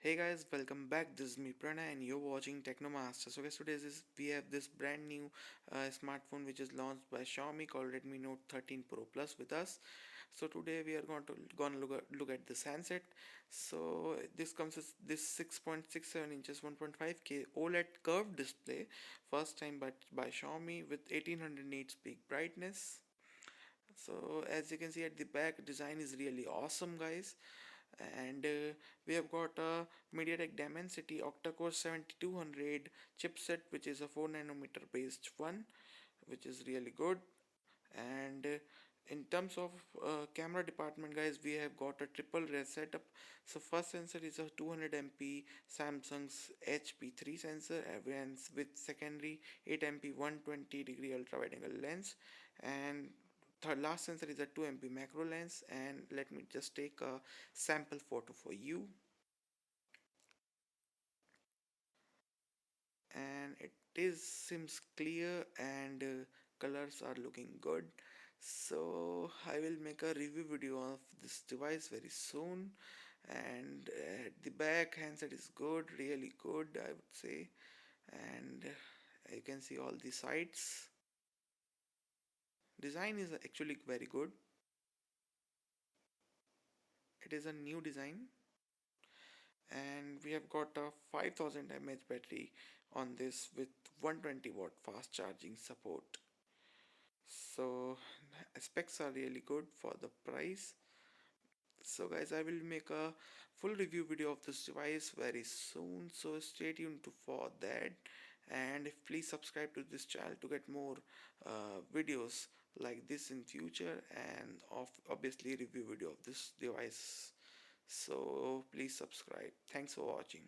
Hey guys, welcome back. This is me Pranay and you're watching Techno Master. So guys, we have this brand new smartphone which is launched by Xiaomi called Redmi Note 13 Pro Plus with us. So today we are going to look at this handset. So this comes with this 6.67 inches 1.5K OLED curved display, first time by Xiaomi with 1800 nits peak brightness. So as you can see at the back, design is really awesome, guys. And we have got a MediaTek Dimensity octa-core 7200 chipset, which is a 4 nanometer based one, which is really good. And in terms of camera department, guys, we have got a triple red setup. So first sensor is a 200 MP Samsung's HP3 sensor, and with secondary 8 MP 120-degree ultra wide angle lens, and third last sensor is a 2 MP macro lens. And let me just take a sample photo for you. And it is seems clear, and colors are looking good. So I will make a review video of this device very soon. And the back handset is good, really good, I would say. And you can see all the sides. Design is actually very good. It is a new design, and we have got a 5000 mAh battery on this with 120-watt fast charging support. So specs are really good for the price. So guys, I will make a full review video of this device very soon, so stay tuned for that. And if please subscribe to this channel to get more videos like this in future, and of obviously review video of this device. So please subscribe. Thanks for watching.